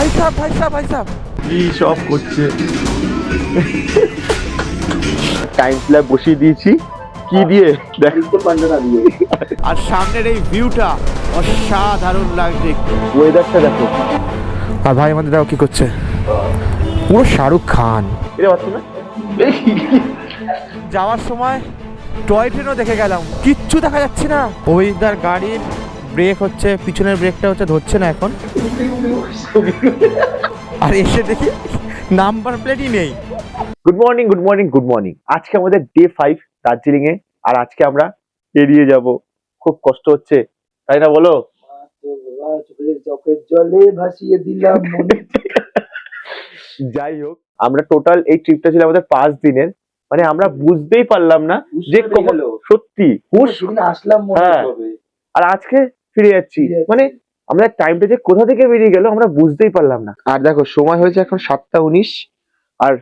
ভাই সাহেব ভাই সাহেব ভাই সাহেব কি সব করছে। টাইম স্ল্যাব বসিয়ে দিয়েছি কি দিয়ে দেখো পান্ডাটা দিয়ে। আর সামনের এই ভিউটা অসাধারণ লাগছে, ওয়েদারটা দেখো। আর ভাই আমাদের দেখো কি করছে, পুরো শাহরুখ খান। এটা পাচ্ছ না যাওয়ার সময় টয় ট্রেনও দেখে গেলাম, কিচ্ছু দেখা যাচ্ছে না। ওইদার গাড়ির ব্রেক হচ্ছে, পিছনের ব্রেকটা হচ্ছে ধরছে না এখন। আর এসে দেখি নাম্বার প্লেটই নেই। Good morning good morning good morning. আজকে আমাদের ডে 5 দার্জিলিং এ, আর আজকে আমরা এড়িয়ে যাব। খুব কষ্ট হচ্ছে তাই না বলো? জলে ভাসিয়ে দিলাম মনে। যাই হোক, আমরা টোটাল এই ট্রিপটা ছিল আমাদের 5 দিনের। মানে আমরা বুঝতেই পারলাম না যে কখন সত্যি হুশ আসলাম মনে হবে আর আজকে ফিরে যাচ্ছি। মানে আমরা টাইমটা যে কোথা থেকে বেরিয়ে গেল আমরা বুঝতেই পারলাম না। আর দেখো সময় হয়েছে এখন 7:19, আর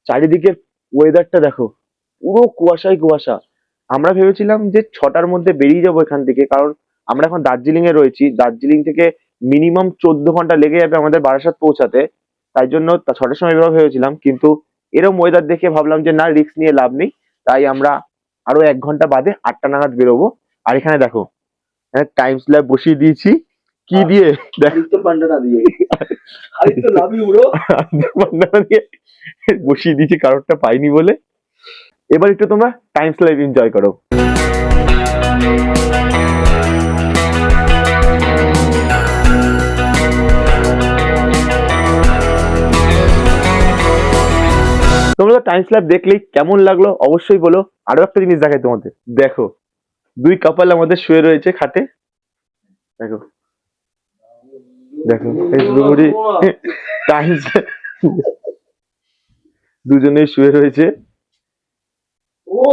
চারিদিকের ওয়েদারটা দেখো, পুরো কুয়াশাই কুয়াশা। আমরা ভেবেছিলাম যে 6টার মধ্যে বেরিয়ে যাবো এখান থেকে, কারণ আমরা এখন দার্জিলিং এ রয়েছি। দার্জিলিং থেকে মিনিমাম 14 ঘন্টা লেগে যাবে আমাদের বারাসাত পৌঁছাতে, তাই জন্য 6টার সময় বেরোবো ভেবেছিলাম। কিন্তু এরকম ওয়েদার দেখে ভাবলাম যে না, রিস্ক নিয়ে লাভ নেই, তাই আমরা আরো 1 ঘন্টা বাদে 8টা নাগাদ বেরোবো। আর এখানে দেখো টাইম স্ল্যাব বসিয়ে দিয়েছি কি দিয়ে দেখো পান্ডাটা দিয়ে। আরে তো লাভ ইউ ব্রো। পান্ডাটা দিয়ে বসিয়ে দিয়েছি, কারোরটা পাইনি বলে। এবার একটু তোমরা টাইম স্ল্যাব এনজয় করো। তোমরা টাইম স্ল্যাব দেখলেই কেমন লাগলো অবশ্যই বলো। আরো একটা জিনিস দেখাই তোমাদের, দেখো 2 কাপল আমাদের শুয়ে রয়েছে খাটে। দেখো দেখো এই দুজনেই টাইম দুজনেই শুয়ে রয়েছে। ও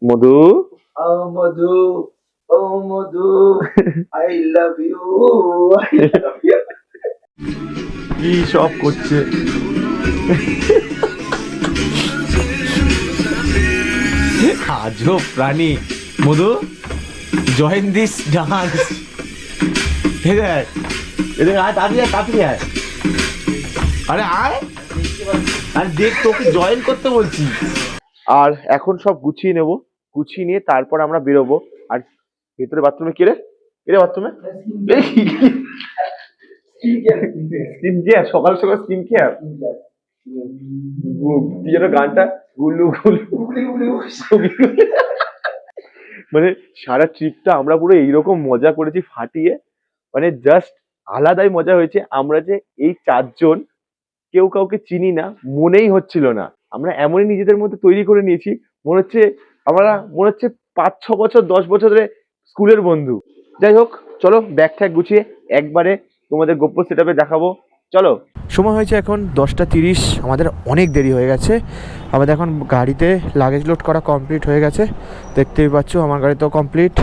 মধু ও মধু, ও Madhu, I love you, I love you. কি সব করছে। আজব প্রাণী। Madhu, join this dance. এদের এদের আয়, তাড়াতাড়ি আয়, তাড়াতাড়ি আয়। আরে আয়, আরে দেখ তোকে জয়েন করতে বলছি। আর এখন সব গুছিয়ে নেব, গুছিয়ে নিয়ে তারপর আমরা বেরোবো। আর ভেতরে বাথরুমে কে রে? এরে বাথরুমে স্কিন কেয়ার, সকাল সকাল স্কিন কেয়ার। কি যেন গানটা, গুলু গুলু। মানে সারা ট্রিপটা আমরা পুরো এইরকম মজা করেছি ফাটিয়ে, মানে জাস্ট আলাদাই মজা হয়েছে। আমরা যে এই 4 জন কেউ কাউকে চিনি না, মনেই হচ্ছিল না। আমরা এমনই নিজেদের মধ্যে তৈরি করে নিয়েছি, মনে হচ্ছে আমরা 5-6 বছর 10 বছরের স্কুলের বন্ধু। যাই হোক, চলো ব্যাগ ট্যাগ গুছিয়ে একবারে তোমাদের গোপ্য সেটআপে দেখাবো। চলো। সময় হয়েছে এখন 10:30, আমাদের অনেক দেরি হয়ে গেছে। আমাদের এখন গাড়িতে লাগেজ লোড করা কমপ্লিট হয়ে গেছে, দেখতেই পাচ্ছ। আমার গাড়িতেও কমপ্লিট,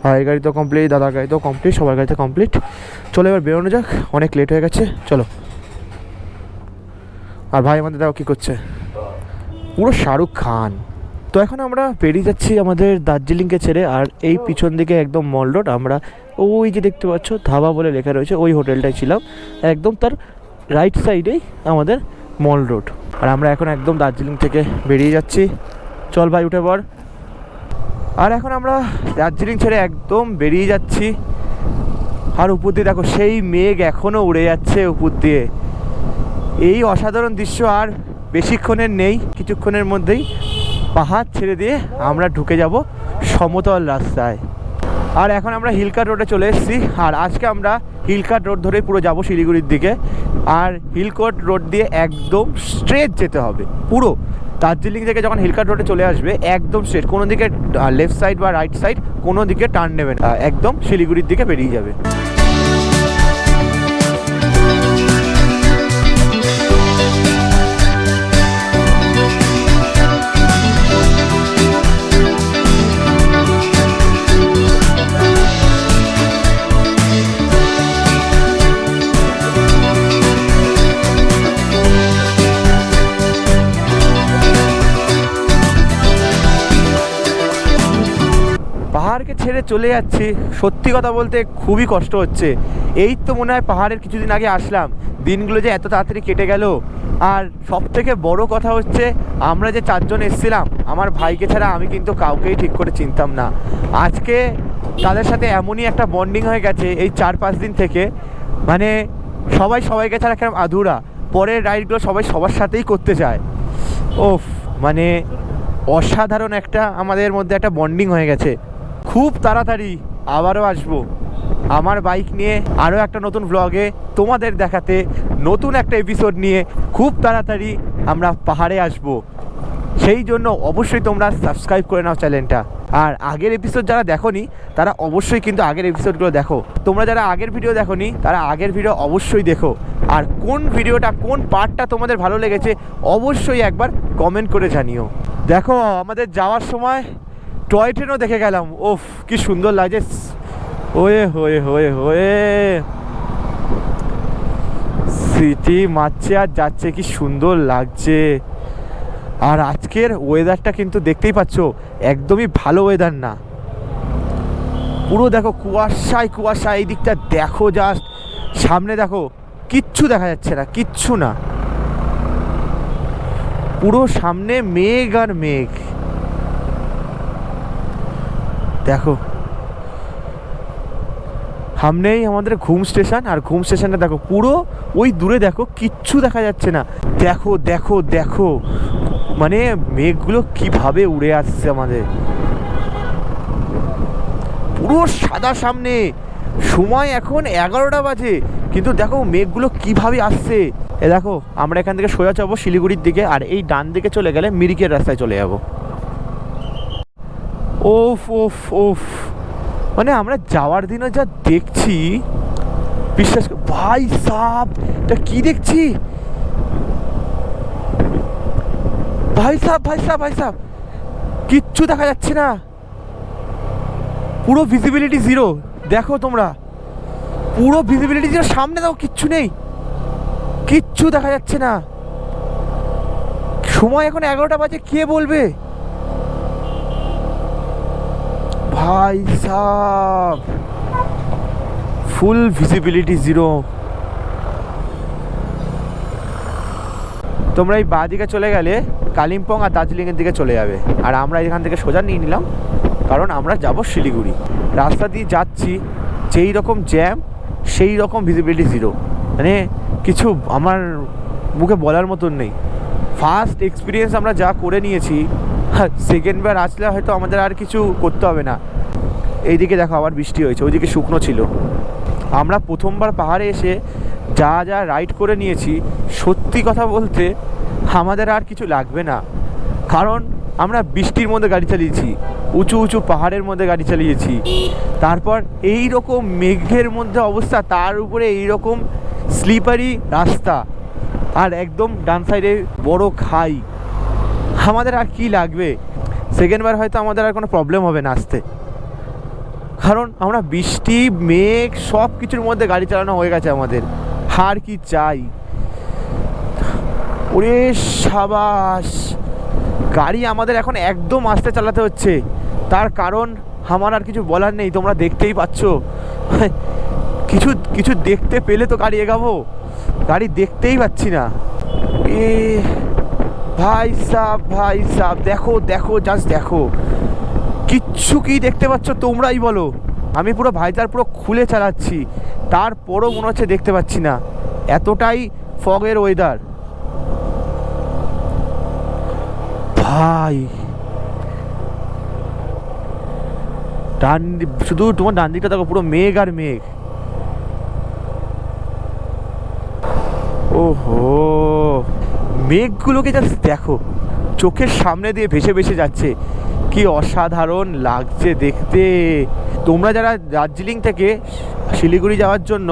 ভাইয়ের গাড়িতেও কমপ্লিট, দাদার গাড়িতেও কমপ্লিট, সবার গাড়িতে কমপ্লিট। চলো এবার বেরোনো যাক, অনেক লেট হয়ে গেছে, চলো। আর ভাই আমাদের দেখো কী করছে, পুরো শাহরুখ খান। তো এখন আমরা বেরিয়ে যাচ্ছি আমাদের দার্জিলিংকে ছেড়ে। আর এই পিছন দিকে একদম মল রোড। আমরা ওই যে দেখতে পাচ্ছ ধাবা বলে লেখা রয়েছে, ওই হোটেলটাই ছিলাম। একদম তার রাইট সাইডেই আমাদের মল রোড। আর আমরা এখন একদম দার্জিলিং থেকে বেরিয়ে যাচ্ছি। চল ভাই উঠে পড়। আর এখন আমরা দার্জিলিং ছেড়ে একদম বেরিয়ে যাচ্ছি। আর উপর দিয়ে দেখো সেই মেঘ এখনও উড়ে যাচ্ছে উপর দিয়ে। এই অসাধারণ দৃশ্য আর বেশিক্ষণের নেই, কিছুক্ষণের মধ্যেই পাহাড় ছেড়ে দিয়ে আমরা ঢুকে যাব সমতল রাস্তায়। আর এখন আমরা হিলকাট রোডে চলে এসেছি। আর আজকে আমরা হিলকাট রোড ধরে পুরো যাব শিলিগুড়ির দিকে। আর হিলকাট রোড দিয়ে একদম স্ট্রেট যেতে হবে পুরো। দার্জিলিং থেকে যখন হিলকাট রোডে চলে আসবে একদম স্ট্রেট, কোনো দিকে লেফট সাইড বা রাইট সাইড কোনো দিকে টার্ন নেবে না, একদম শিলিগুড়ির দিকে বেরিয়ে যাবে। পাহাড়কে ছেড়ে চলে যাচ্ছি, সত্যি কথা বলতে খুবই কষ্ট হচ্ছে। এই তো মনে হয় পাহাড়ের কিছুদিন আগে আসলাম, দিনগুলো যে এত তাড়াতাড়ি কেটে গেল। আর সব থেকে বড় কথা হচ্ছে আমরা যে 4 জন এসেছিলাম, আমার ভাইকে ছাড়া আমি কিন্তু কাউকেই ঠিক করে চিনতাম না। আজকে তাদের সাথে এমনই একটা বন্ডিং হয়ে গেছে এই 4-5 দিন থেকে, মানে সবাই সবাইকে ছাড়া কেমন আধুরা। পরের রাইডগুলো সবাই সবার সাথেই করতে চায়। ওফ, মানে অসাধারণ একটা আমাদের মধ্যে একটা বন্ডিং হয়ে গেছে। খুব তাড়াতাড়ি আবারও আসবো আমার বাইক নিয়ে আরও একটা নতুন ব্লগে, তোমাদের দেখাতে নতুন একটা এপিসোড নিয়ে। খুব তাড়াতাড়ি আমরা পাহাড়ে আসব, সেই জন্য অবশ্যই তোমরা সাবস্ক্রাইব করে নাও চ্যানেলটা। আর আগের এপিসোড যারা দেখোনি তারা অবশ্যই কিন্তু আগের এপিসোডগুলো দেখো। তোমরা যারা আগের ভিডিও দেখোনি তারা আগের ভিডিও অবশ্যই দেখো। আর কোন ভিডিওটা, কোন পার্টটা তোমাদের ভালো লেগেছে অবশ্যই একবার কমেন্ট করে জানিও। দেখো আমাদের যাওয়ার সময় টয় ট্রেনও দেখে গেলাম। ওফ, কি সুন্দর লাগছে। ওয়ে হয়ে হয়ে হয়ে সিটি মারছে আর যাচ্ছে, কি সুন্দর লাগছে। আর আজকের ওয়েদারটা কিন্তু দেখতেই পাচ্ছ একদমই ভালো ওয়েদার না, পুরো দেখো কুয়াশায় কুয়াশা। এই দিকটা দেখো, জাস্ট সামনে দেখো, কিচ্ছু দেখা যাচ্ছে না, কিচ্ছু না, পুরো সামনে মেঘ আর মেঘ। দেখো সামনেই আমাদের ঘুম স্টেশন, আর ঘুম স্টেশনটা দেখো পুরো ওই দূরে দেখো, কিচ্ছু দেখা যাচ্ছে না। দেখো দেখো দেখো, মানে মেঘগুলো কিভাবে উড়ে আসছে আমাদের, পুরো সাদা সামনে। সময় এখন 11টা বাজে, কিন্তু দেখো মেঘগুলো কিভাবে আসছে। এ দেখো আমরা এখান থেকে সোজা যাবো শিলিগুড়ির দিকে, আর এই ডান দিকে চলে গেলে মিরিকের রাস্তায় চলে যাবো। ওফ ওফ ওফ, মানে আমরা যাওয়ার দিনও যা দেখছি বিশ্বাস, ভাই সাব এটা কি দেখছি, ভাই সাব ভাই সাব ভাই সাব, কিচ্ছু দেখা যাচ্ছে না, পুরো ভিজিবিলিটি জিরো। দেখো তোমরা, পুরো ভিজিবিলিটি জিরো, সামনে দাও কিচ্ছু নেই, কিচ্ছু দেখা যাচ্ছে না। সময় এখন 11টা বাজে, কে বলবে ভাই সাব, ফুল ভিজিবিলিটি জিরো। তোমরা এই বাঁ দিকে চলে গেলে কালিম্পং আর দার্জিলিংয়ের দিকে চলে যাবে, আর আমরা এখান থেকে সোজা নিয়ে নিলাম, কারণ আমরা যাব শিলিগুড়ি। রাস্তা দিয়ে যাচ্ছি, যেই রকম জ্যাম সেই রকম ভিজিবিলিটি জিরো, মানে কিছু আমার মুখে বলার মতন নেই। ফার্স্ট এক্সপিরিয়েন্স আমরা যা করে নিয়েছি, সেকেন্ড বার আসলে হয়তো আমাদের আর কিছু করতে হবে না। এইদিকে দেখো আবার বৃষ্টি হয়েছে, ওইদিকে শুকনো ছিল। আমরা প্রথমবার পাহাড়ে এসে যা যা রাইড করে নিয়েছি, সত্যি কথা বলতে আমাদের আর কিছু লাগবে না, কারণ আমরা বৃষ্টির মধ্যে গাড়ি চালিয়েছি, উঁচু উঁচু পাহাড়ের মধ্যে গাড়ি চালিয়েছি, তারপর এই রকম মেঘের মধ্যে অবস্থা, তার উপরে এই রকম স্লিপারি রাস্তা, আর একদম ডান সাইডে বড় খাই। আমাদের আর কি লাগবে? সেকেন্ডবার হয়তো আমাদের আর কোনো প্রবলেম হবে না আসতে, কারণ আমরা বৃষ্টি মেঘ সব কিছুর মধ্যে গাড়ি চালানো হয়ে গেছে আমাদের। আর কি চাই? ওরে সাবাস, গাড়ি আমাদের এখন একদম আস্তে চালাতে হচ্ছে, তার কারণ আমার আর কিছু বলার নেই, তোমরা দেখতেই পাচ্ছ। কিছু কিছু দেখতে পেলে তো গাড়ি এগাবো, গাড়ি দেখতেই পাচ্ছি না। এ ভাই সাব দেখো দেখো, জাস্ট দেখো, কিচ্ছু কি দেখতে পাচ্ছ তোমরাই বলো। আমি পুরো ভাইজার পুরো খুলে চালাচ্ছি, তারপরও মনে হচ্ছে দেখতে পাচ্ছি না, এতটাই ফগের ওয়েদার। ভাই শুধু তোমার ডান দিকটা দেখো, পুরো মেঘ আর মেঘ। ওহো, মেঘগুলোকে জাস্ট দেখো, চোখের সামনে দিয়ে ভেসে ভেসে যাচ্ছে, কি অসাধারণ লাগছে দেখতে। তোমরা যারা দার্জিলিং থেকে শিলিগুড়ি যাওয়ার জন্য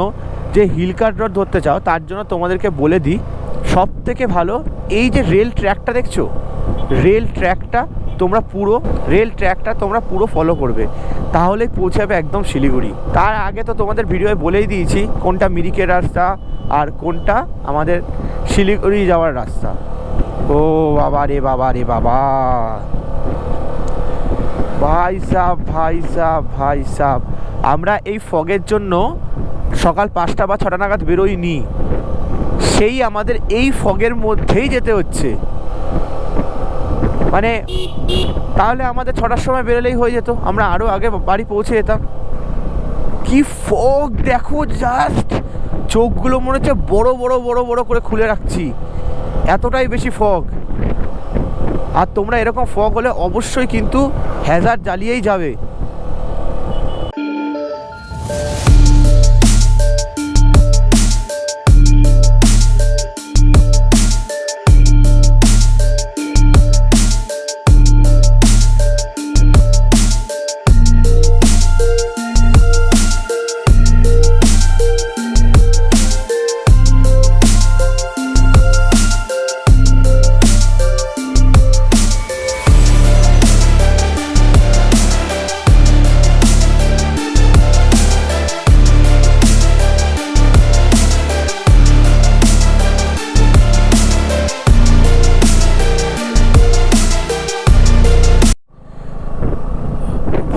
যে হিল কার্ট রোড ধরতে চাও, তার জন্য তোমাদেরকে বলে দিই, সব থেকে ভালো এই যে রেল ট্র্যাকটা দেখছো, রেল ট্র্যাকটা তোমরা পুরো ফলো করবে, তাহলেই পৌঁছাবে একদম শিলিগুড়ি। তার আগে তো তোমাদের ভিডিওয়ে বলেই দিয়েছি কোনটা মিরিকের রাস্তা আর কোনটা আমাদের শিলিগুড়ি যাওয়ার রাস্তা। ও বাবা রে বাবা রে বাবা, ভাই সাব আমরা এই ফগের জন্য সকাল 5টা বা 6টা নাগাদ বেরোইনি, সেই আমাদের এই ফগের মধ্যেই যেতে হচ্ছে। মানে তাহলে আমাদের 6টার সময় বেরোলেই হয়ে যেত, আমরা আরও আগে বাড়ি পৌঁছে যেতাম। কি ফগ দেখো, জাস্ট চোখগুলো মনে হচ্ছে বড় বড় বড় বড় করে খুলে রাখছি, এতটাই বেশি ফগ। আর তোমরা এরকম ফগ হলে অবশ্যই কিন্তু হ্যাজার্ড জ্বালিয়েই যাবে।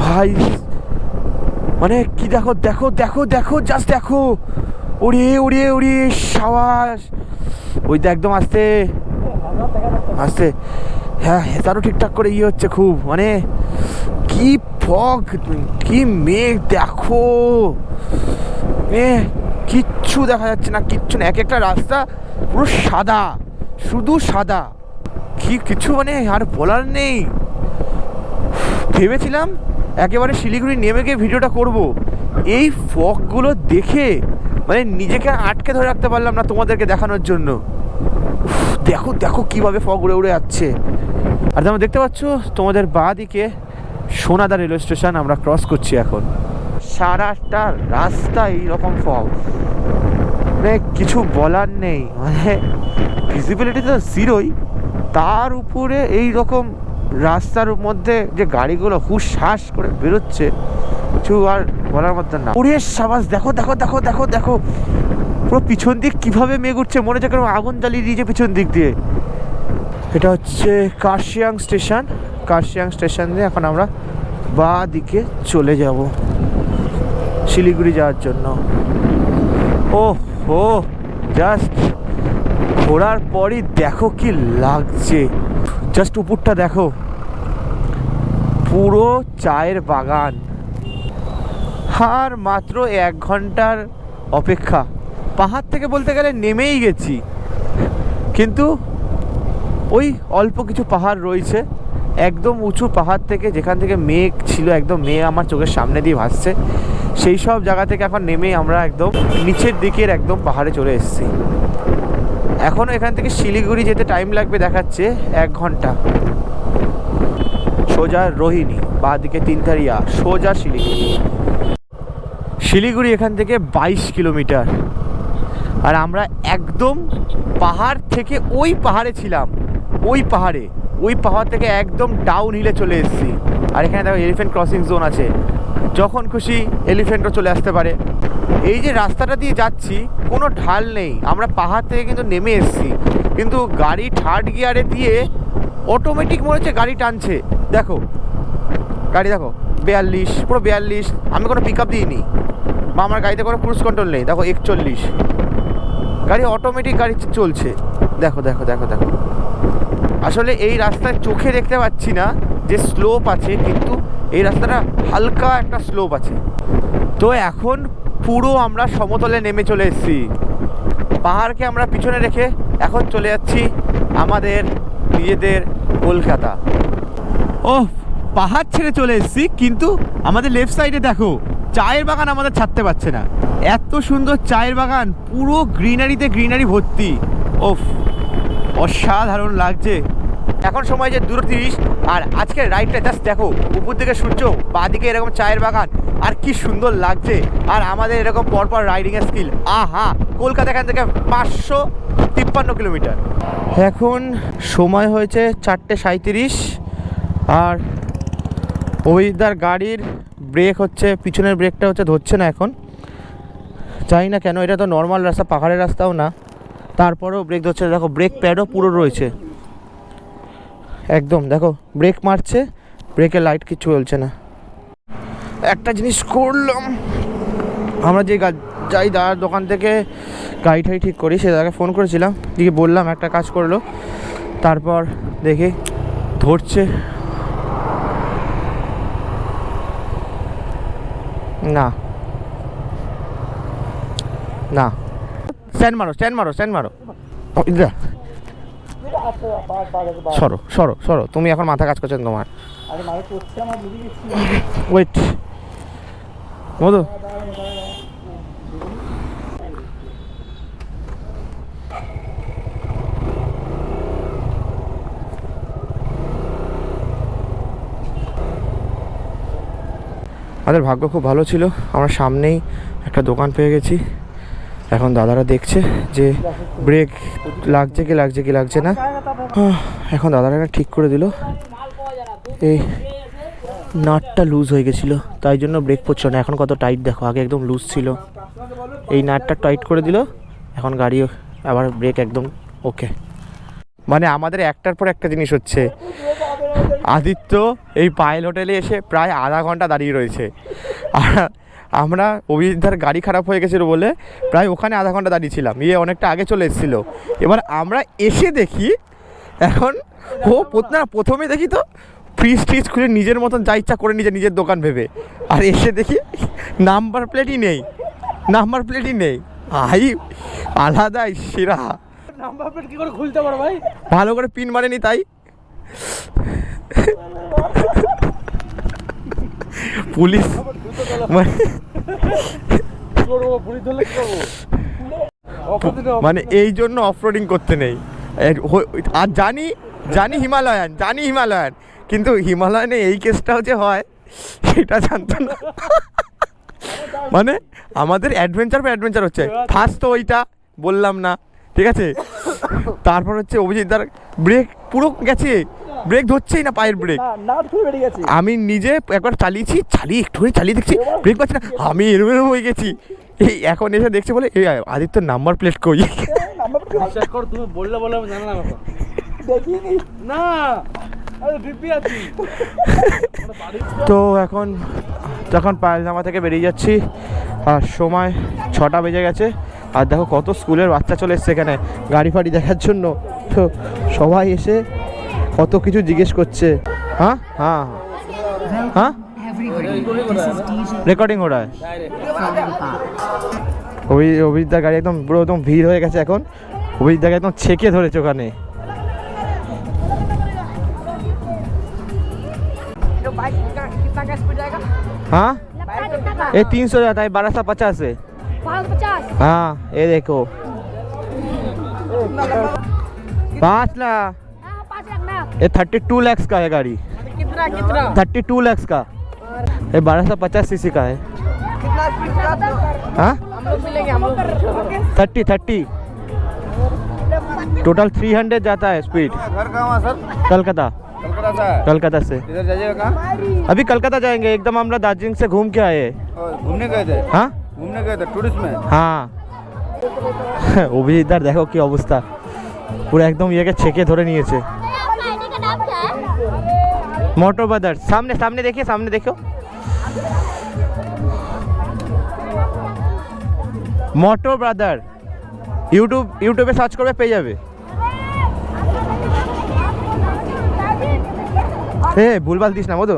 ভাই মানে কি দেখো দেখো দেখো দেখো, জাস্ট দেখো, উড়িয়ে উড়িয়ে উড়িয়ে সাবাস। ওই তো একদম আস্তে আস্তে, হ্যাঁ তারও ঠিকঠাক করে ইয়ে হচ্ছে খুব, মানে কি ফগ, কি মেঘ দেখো, কিচ্ছু দেখা যাচ্ছে না, কিচ্ছু না, এক একটা রাস্তা পুরো সাদা, শুধু সাদা, কিছু মানে আর বলার নেই। ভেবেছিলাম একেবারে শিলিগুড়ি নেমে গিয়ে ভিডিওটা করব, এই ফগগুলো দেখে মানে নিজেকে আটকে ধরে রাখতে পারলাম না তোমাদেরকে দেখানোর জন্য। দেখো দেখো কিভাবে ফগ উড়ে উড়ে যাচ্ছে। আর তোমরা দেখতে পাচ্ছ তোমাদের বাঁ দিকে সোনাদা রেলওয়ে স্টেশন আমরা ক্রস করছি এখন। সারাটা রাস্তা এইরকম ফগ, মানে কিছু বলার নেই, মানে ভিজিবিলিটি তো জিরোই, তার উপরে এই রকম রাস্তার মধ্যে যে গাড়িগুলো হুশ হাস করে বেরোচ্ছে, কিছু আর বলার মতো না। ওরে সাবাস, দেখো দেখো দেখো দেখো দেখো, পুরো পিছন দিক কিভাবে মেঘ উঠছে, মনে হচ্ছে কোনো আগুন জ্বালিয়ে দিয়েছে পিছন দিক দিয়ে। এটা হচ্ছে কার্শিয়াং স্টেশন। কার্শিয়াং স্টেশন দিয়ে এখন আমরা বাঁ দিকে চলে যাব শিলিগুড়ি যাওয়ার জন্য। ও হো, জাস্ট ঘোরার পরই দেখো কি লাগছে, জাস্ট উপরটা দেখো, পুরো চায়ের বাগান। আর মাত্র 1 ঘন্টার অপেক্ষা। পাহাড় থেকে বলতে গেলে নেমেই গেছি, কিন্তু ওই অল্প কিছু পাহাড় রয়েছে একদম উঁচু পাহাড় থেকে, যেখান থেকে মেঘ ছিল, একদম মেঘ আমার চোখের সামনে দিয়ে ভাসছে, সেই সব জায়গা থেকে এখন নেমে আমরা একদম নিচের দিকের একদম পাহাড়ে চলে এসেছি। এখনও এখান থেকে শিলিগুড়ি যেতে টাইম লাগবে দেখাচ্ছে 1 ঘন্টা। সোজা রোহিণী, বাঁ দিকে তিনথারিয়া, সোজা শিলিগুড়ি। শিলিগুড়ি এখান থেকে 22 কিলোমিটার। আর আমরা একদম পাহাড় থেকে ওই পাহাড়ে ছিলাম, ওই পাহাড় থেকে একদম ডাউন হিলে চলে এসেছি। আর এখানে দেখো এলিফ্যান্ট ক্রসিং জোন আছে, যখন খুশি এলিফ্যান্টও চলে আসতে পারে। এই যে রাস্তাটা দিয়ে যাচ্ছি কোনো ঢাল নেই, আমরা পাহাড় থেকে কিন্তু নেমে এসেছি, কিন্তু গাড়ি 3rd গিয়ারে দিয়ে অটোমেটিক মনে হচ্ছে গাড়ি টানছে। দেখো গাড়ি দেখো 42, পুরো 42, আমি কোনো পিক আপ দিইনি বা আমার গাড়িতে কোনো ক্রুজ কন্ট্রোল নেই। দেখো 41, গাড়ি অটোমেটিক গাড়ি চলছে। দেখো দেখো দেখো দেখো, আসলে এই রাস্তায় চোখে দেখতে পাচ্ছি না যে স্লোপ আছে, কিন্তু এই রাস্তাটা হালকা একটা স্লোপ আছে। তো এখন পুরো আমরা সমতলে নেমে চলে এসেছি, পাহাড়কে আমরা পিছনে রেখে এখন চলে যাচ্ছি আমাদের নিজেদের কলকাতা। ও পাহাড় ছেড়ে চলে এসেছি, কিন্তু আমাদের লেফট সাইডে দেখো চায়ের বাগান আমাদের ছাড়তে পারছে না। এত সুন্দর চায়ের বাগান, পুরো গ্রিনারি ভর্তি। ওফ, অসাধারণ লাগছে। এখন সময় যে 2:30, আর আজকের রাইডটা জাস্ট দেখো, উপর দিকে সূর্য, বাঁ দিকে এরকম চায়ের বাগান, আর কি সুন্দর লাগছে। আর আমাদের এরকম পরপর রাইডিংয়ের স্কিল, আহা। কলকাতা এখান থেকে 553 কিলোমিটার। এখন সময় হয়েছে 4:37, আর ওইদার গাড়ির ব্রেক হচ্ছে, পিছনের ব্রেকটা হচ্ছে ধরছে না এখন, জানি না কেন। এটা তো নর্মাল রাস্তা, পাহাড়ের রাস্তাও না, তারপরেও ব্রেক ধরছে। দেখো ব্রেক প্যাডও পুরো রয়েছে একদম, দেখো ব্রেক মারছে, ব্রেকের লাইট কিছু চলছে না। একটা জিনিস করলাম, আমরা যে যাই দাদার দোকান থেকে গাড়ি ঠাড়ি ঠিক করি। সে দাদাকে ফোন করেছিলাম, দিকে বললাম একটা কাজ করলো, তারপর দেখি ধরছে না না। স্ট্যান্ড মারো স্ট্যান্ড মারো স্ট্যান্ড মারো। ইন্দ্রা সরো সরো সরো, তুমি এখন মাথা কাজ করছেন তোমার। ওয়েট মধু, আমাদের ভাগ্য খুব ভালো ছিল, আমরা সামনেই একটা দোকান পেয়ে গেছি। এখন দাদারা দেখছে যে ব্রেক লাগছে কি লাগছে না। এখন দাদারা এটা ঠিক করে দিল, এই নাটটা লুজ হয়ে গেছিলো, তাই জন্য ব্রেক পড়ছিল না। এখন কত টাইট দেখো, আগে একদম লুজ ছিল, এই নাটটা টাইট করে দিল, এখন গাড়ি আবার ব্রেক একদম ওকে। মানে আমাদের একটার পর একটা জিনিস হচ্ছে। আদিত্য এই পায়েল হোটেলে এসে প্রায় আধা ঘন্টা দাঁড়িয়ে রয়েছে, আর আমরা অভিজিৎদার গাড়ি খারাপ হয়ে গেছিলো বলে প্রায় ওখানে আধা ঘন্টা দাঁড়িয়েছিলাম, ইয়ে অনেকটা আগে চলে এসেছিলো। এবার আমরা এসে দেখি এখন ও না, প্রথমে দেখি তো ফ্রিজ ট্রিজ খুলে নিজের মতন যা ইচ্ছা করে নিজের দোকান ভেবে, আর এসে দেখি নাম্বার প্লেটই নেই, নাম্বার প্লেটই নেই। আই আলাদাই সেরা, নাম্বার প্লেট কি করে খুলতে পারো ভাই? ভালো করে পিন মারেনি তাই। পুলিশ মানে এই জন্য অফরোডিং করতে নেই। আর জানি হিমালয়ান, কিন্তু হিমালয়ানে এই কেসটাও যে হয় সেটা জানতো না। মানে আমাদের অ্যাডভেঞ্চার হচ্ছে। ফার্স্ট তো ওইটা বললাম না, ঠিক আছে। তারপর হচ্ছে অভিজিৎদার ব্রেক পুরো গেছে, ব্রেক ধরছেই না, পায়ের ব্রেক। আমি নিজে একবার চালিয়ে একটুখানি চালিয়ে দেখছি ব্রেক পাচ্ছি না, আমি এরকম হয়ে গেছি। এই এখন এসে দেখছে বলে এই আদিত্য নাম্বার প্লেট কই। তুমি বললে বলে আমি জানা না। তো এখন যখন পায়লধামা থেকে বেরিয়ে যাচ্ছি আর সময় 6টা বেজে গেছে, আর দেখো কত স্কুলের বাচ্চা চলে এসছে এখানে গাড়ি ফাড়ি দেখার জন্য। তো সবাই এসে কত কিছু জিজ্ঞেস করছে। হ্যাঁ হ্যাঁ হ্যাঁ রেকর্ডিং हो रहा है। অভিজিৎদার গাড়ি একদম পুরো একদম ভিড় হয়ে গেছে এখন। অভিজিৎদাকে একদম ছেঁকে ধরেছে ওখানে। हाँ ये 300 जाता है, 1250 से। 1250। हाँ ये देखो 5 लाख, 5 लाख ना। ये 32 लाख का है गाड़ी। कितना 32 लाख का, ये 1250 सीसी का है। हाँ हम लोग मिलेंगे, हम लोग 30 टोटल 300 जाता है स्पीड। घर कहाँ है सर? कलकत्ता से। इधर जाइएगा कहाँ? अभी कलकत्ता जाएंगे, एकदम हम लोग दार्जिलिंग से घूम के आए। घूमने गए थे? हाँ घूमने गए थे टूरिस्ट में? हाँ। অভিজিৎদার দেখো কি অবস্থা, পুরো একদম ইয়েকে ছেঁকে ধরে নিয়েছে। आईडी का नाम क्या है? मोटो ब्रदर्स, सामने देखिए, सामने देखो मोटो ब्रदर। ইউটিউবে সার্চ করবে পেয়ে যাবে। এ ভুলভাল দিস না Madhu.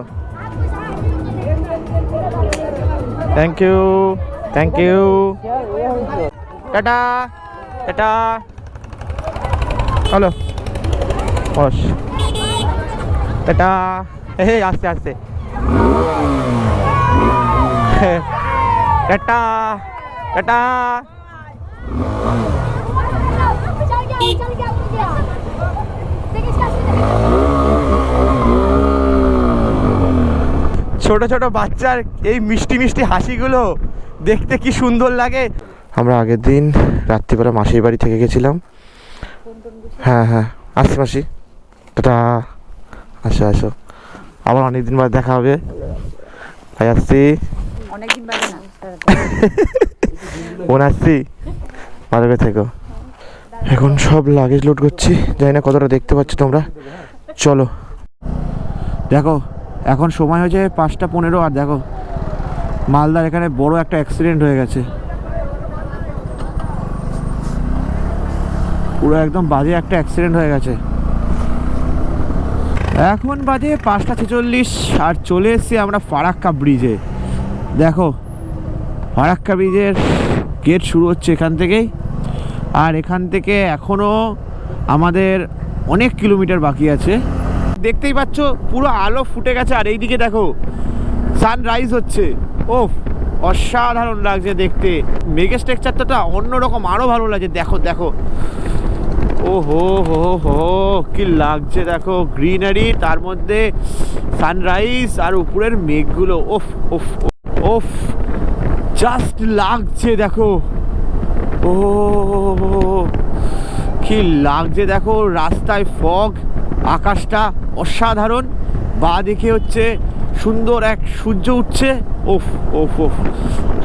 Thank you tata tata. Hello boss tata. Hey আস্তে টাটা টাটা। चल गया। देखिए इसका ছোট ছোট বাচ্চার এই মিষ্টি হাসিগুলো দেখতে কি সুন্দর লাগে। আমরা আগের দিন রাত্রিবেলা মাসির বাড়ি থেকে গেছিলাম। হ্যাঁ আসছি মাসি, টাটা। আসো আবার অনেকদিন বাদ দেখা হবে ভাই। আসছি অনেকদিন বাদে না। বোন আসছি, ভালো করে থেকো। এখন সব লাগেজ লোড করছি, জানি না কতটা দেখতে পাচ্ছ তোমরা। চলো দেখো এখন সময় হয়েছে 5টা 15, আর দেখো মালদার এখানে বড় একটা অ্যাক্সিডেন্ট হয়ে গেছে। পুরো একদম বাজে একটা অ্যাক্সিডেন্ট হয়ে গেছে। এখন বাজে 5:46 আর চলে এসেছি আমরা ফারাক্কা ব্রিজে। দেখো ফারাক্কা ব্রিজের গেট শুরু হচ্ছে এখান থেকেই, আর এখান থেকে এখনও আমাদের অনেক কিলোমিটার বাকি আছে। দেখতেই পাচ্ছ পুরো আলো ফুটে গেছে, আর এইদিকে দেখো সানরাইজ হচ্ছে। ওফ, অসাধারণ লাগছে দেখতে। মেঘের টেক্সচারটা অন্যরকম, আরও ভালো লাগছে। দেখো দেখো, ও হো হো হো, কি লাগছে দেখো, গ্রিনারি, তার মধ্যে সানরাইজ আর উপরের মেঘগুলো। ওফ ওফ ওফ, জাস্ট লাগছে দেখো। ও কি লাগছে দেখো, রাস্তায় ফগ, আকাশটা অসাধারণ। বাঁ দিকে হচ্ছে সুন্দর এক সূর্য উঠছে। ওফ ওফ ওফ,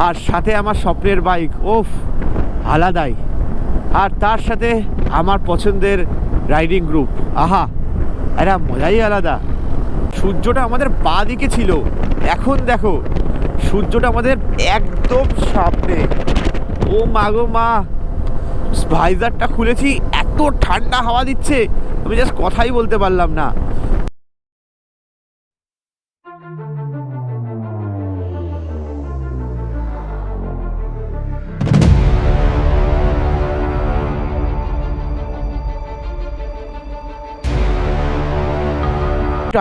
আর সাথে আমার স্বপ্নের বাইক। ওফ, আলাদাই। আর তার সাথে আমার পছন্দের রাইডিং গ্রুপ। আহা, এটা মজাই আলাদা। সূর্যটা আমাদের বাঁ দিকে ছিল, এখন দেখো সূর্যটা আমাদের একদম সামনে। ও মা গো মা, ভাইজারটা খুলেছি, এত ঠান্ডা হাওয়া দিচ্ছে, আমি জাস্ট কথাই বলতে পারলাম না।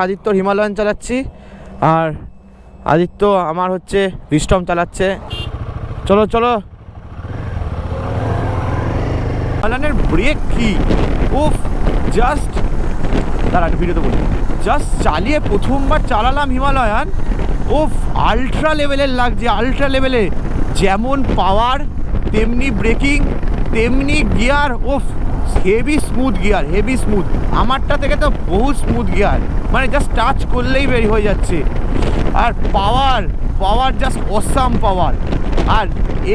আদিত্যর হিমালয়ান চালাচ্ছি, আর আদিত্য আমার হচ্ছে রিস্টম চালাচ্ছে। চলো চলো। হিমালয়ানের ব্রেক কি, উফ, জাস্ট দাঁড়া ভিডিওতে বলি, জাস্ট চালিয়ে প্রথমবার চালালাম হিমালয়ান। উফ, আলট্রা লেভেলের লাগছে, আলট্রা লেভেলে। যেমন পাওয়ার তেমনি ব্রেকিং তেমনি গিয়ার। উফ, heavy smooth gear, heavy smooth. আমারটা থেকে তো বহু স্মুথ গিয়ার, মানে জাস্ট টাচ করলেই বের হয়ে যাচ্ছে। আর পাওয়ার পাওয়ার জাস্ট অসাম পাওয়ার। আর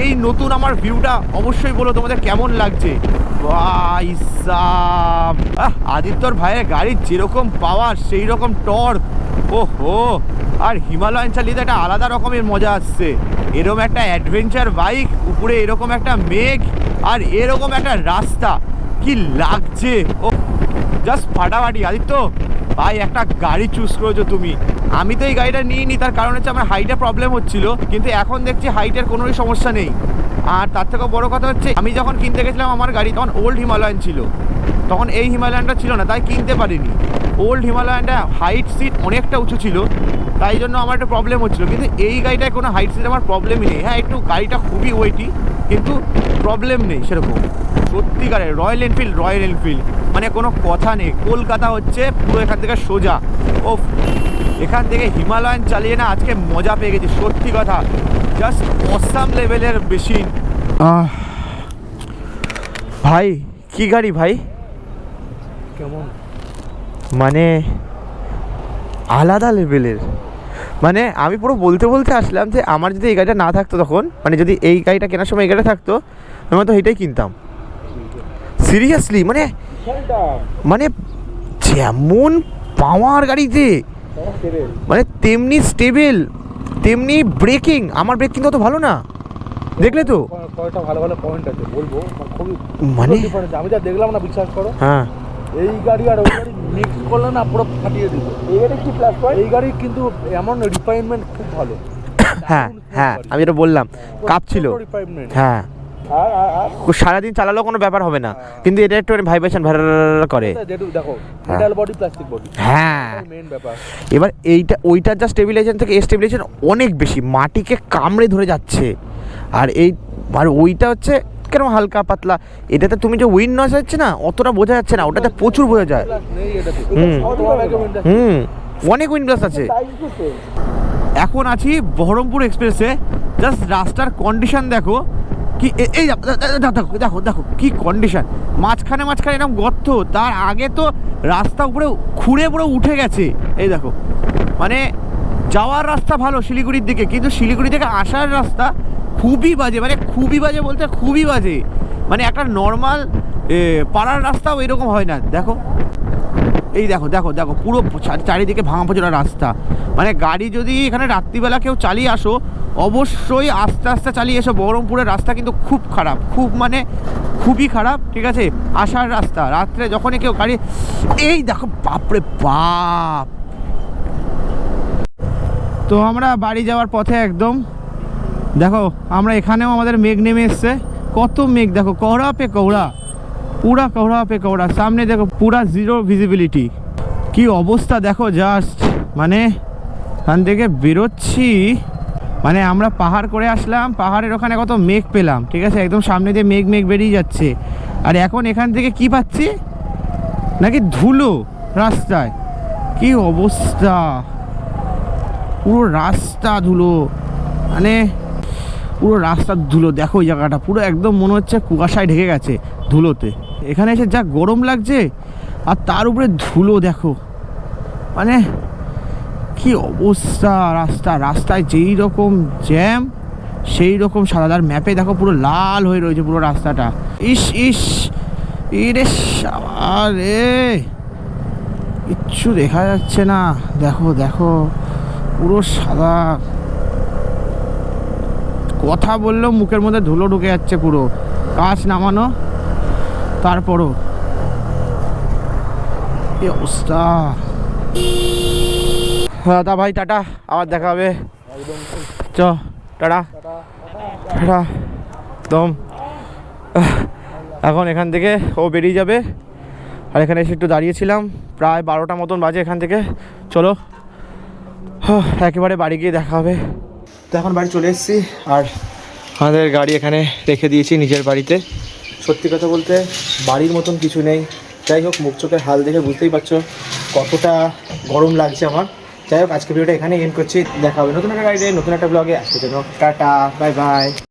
এই নতুন আমার ভিউটা অবশ্যই বলো তোমাদের কেমন লাগছে। ভাই সাব, আদিত্যর ভাইয়ের গাড়ির যেরকম পাওয়ার সেই রকম টর্ক। ওহো, আর হিমালয়ান চালিয়ে একটা আলাদা রকমের মজা আসছে। এরকম একটা অ্যাডভেঞ্চার বাইক, উপরে এরকম একটা মেঘ, আর এরকম একটা রাস্তা, কি লাগছে। ও জাস্ট ফাটাফাটি। আদিত্য ভাই, একটা গাড়ি চুজ করেছো তুমি। আমি তো এই গাড়িটা নিইনি, তার কারণ হচ্ছে আমার হাইটের প্রবলেম হচ্ছিল, কিন্তু এখন দেখছি হাইটের কোনোই সমস্যা নেই। আর তার থেকেও বড় কথা হচ্ছে, আমি যখন কিনতে গেছিলাম আমার গাড়ি তখন ওল্ড হিমালয়ান ছিল, তখন এই হিমালয়ানটা ছিল না, তাই কিনতে পারিনি। ওল্ড হিমালয়ানটা হাইট সিট অনেকটা উঁচু ছিল, তাই জন্য আমার একটা প্রবলেম হচ্ছিল। কিন্তু এই গাড়িটায় কোনো হাইট সিট আমার প্রবলেমই নেই। হ্যাঁ, একটু গাড়িটা খুবই ওয়েটি, কিন্তু প্রবলেম নেই সেরকম। সত্যিকারের রয়্যাল এনফিল্ড, রয়্যাল এনফিল্ড, মানে কোনো কথা নেই। কলকাতা হচ্ছে পুরো এখান থেকে সোজা। ও এখান থেকে হিমালয়ান চালিয়ে না আজকে মজা পেয়ে গেছি, সত্যি কথা। জাস্ট অসাম লেভেলের মেশিন। ভাই কি গাড়ি ভাই, কেমন মানে আলাদা লেভেলের। মানে আমি পুরো বলতে বলতে আসলাম যে আমার যদি এই গাড়িটা না থাকতো তখন, মানে যদি এই গাড়িটা কেনার সময় এই গাড়িটা থাকতো, আমি তো এইটাই কিনতাম সিরিয়াসলি। মানে মানে যেমন পাওয়ার গাড়িতে, মানে তেমনি স্টেবল, তেমনি ব্রেকিং। আমার ব্রেকিং তো ভালো না, দেখলে তো কয়েকটা ভালো ভালো পয়েন্ট আছে বলবো, খুবই মানে আমি যা দেখলাম না, বিশ্বাস করো। হ্যাঁ, এই গাড়ি আর ওই গাড়ি মিক্স করলে না পুরো ফাটিয়ে দিল। এই গাড়ি কি প্লাস পয়েন্ট, এই গাড়ি কিন্তু এমন রিফাইনমেন্ট খুব ভালো। হ্যাঁ হ্যাঁ, আমি যেটা বললাম কাপ ছিল। হ্যাঁ, সারাদিন চালালেও কোনো ব্যাপার হবে না, কিন্তু এটা একটু ভাইব্রেশন করে। দেখো মেটাল বডি প্লাস্টিক বডি, হ্যাঁ মেইন ব্যাপার। এবার ওইটার যা স্টেবিলাইজেশন থেকে স্টেবিলাইজেশন অনেক বেশি, মাটিকে কামড়ে ধরে যাচ্ছে। আর ওইটা হচ্ছে কেন হালকা পাতলা। এটাতে তুমি যে উইন্ড নয়েজ হচ্ছে না, অতটা বোঝা যাচ্ছে না, ওটাতে প্রচুর বোঝা যায়। অনেক উইন্ড ব্লাস্ট আছে। এখন আছি বহরমপুর এক্সপ্রেসে, জাস্ট রাস্তার কন্ডিশন দেখো কি। এই দেখো দেখো দেখো কি কন্ডিশন, মাঝখানে এরকম গর্ত, তার আগে তো রাস্তা উপরে খুঁড়ে পুরো উঠে গেছে। এই দেখো, মানে যাওয়ার রাস্তা ভালো শিলিগুড়ির দিকে, কিন্তু শিলিগুড়ি থেকে আসার রাস্তা খুবই বাজে, মানে খুবই বাজে বলতে খুবই বাজে। মানে একটা নর্মাল পাড়ার রাস্তাও এরকম হয় না। দেখো, এই দেখো দেখো দেখো পুরো চারিদিকে ভাঙা পচা রাস্তা। মানে গাড়ি যদি এখানে রাত্রিবেলা কেউ চালিয়ে আসো, অবশ্যই আস্তে আস্তে চালিয়ে এসো। বহরমপুরের রাস্তা কিন্তু খুব খারাপ, খুব মানে খুবই খারাপ, ঠিক আছে। আসার রাস্তা রাত্রে যখনই কেউ গাড়ি, এই দেখো বাপরে বাপ। তো আমরা বাড়ি যাওয়ার পথে একদম দেখো, আমরা এখানেও আমাদের মেঘ নেমে এসছে, কত মেঘ দেখো, কোহরা পে কোহরা, পুরা কোহরা পে কোহরা। সামনে দেখো পুরা জিরো ভিজিবিলিটি, কি অবস্থা দেখো জাস্ট। মানে এখান থেকে বেরোচ্ছি, মানে আমরা পাহাড় করে আসলাম, পাহাড়ের ওখানে কত মেঘ পেলাম, ঠিক আছে, একদম সামনে দিয়ে মেঘ মেঘ বেরিয়ে যাচ্ছে। আর এখন এখান থেকে কি পাচ্ছি, নাকি ধুলো রাস্তায়, কি অবস্থা, পুরো রাস্তা ধুলো, মানে পুরো রাস্তার ধুলো। দেখো ওই জায়গাটা পুরো একদম মনে হচ্ছে কুয়াশায় ঢেকে গেছে ধুলোতে। এখানে এসে যা গরম লাগছে, আর তার উপরে ধুলো দেখো, মানে কি অবস্থা। রাস্তায় যেই রকম জ্যাম সেই রকম সাদা। আর ম্যাপে দেখো পুরো লাল হয়ে রয়েছে পুরো রাস্তাটা। ইস ইরে রে, কিচ্ছু দেখা যাচ্ছে না। দেখো পুরো সাদা, কথা বললেও মুখের মধ্যে ধুলো ঢুকে যাচ্ছে পুরো, কাঁচ নামানো তারপরও এই অবস্থা। দাদা ভাই টাটা, আবার দেখা হবে, চ টাটা টাটা একদম। এখন এখান থেকে ও বেরিয়ে যাবে, আর এখানে এসে একটু দাঁড়িয়েছিলাম, প্রায় 12টা মতন বাজে এখান থেকে। চলো একেবারে বাড়ি গিয়ে দেখা হবে। তো এখন বাড়ি চলে এসেছি, আর আমাদের গাড়ি এখানে রেখে দিয়েছি নিজের বাড়িতে। সত্যি কথা বলতে বাড়ির মতন কিছু নেই। যাই হোক, মুখ চোখের হাল দেখে বুঝতেই পারছো কতটা গরম লাগছে আমার। যাই হোক, আজকে ভিডিওটা এখানে এন্ড করছি। দেখা হবে নতুন একটা গাড়িতে, নতুন একটা ব্লগে। আজকের জন্য টাটা, বাই বাই।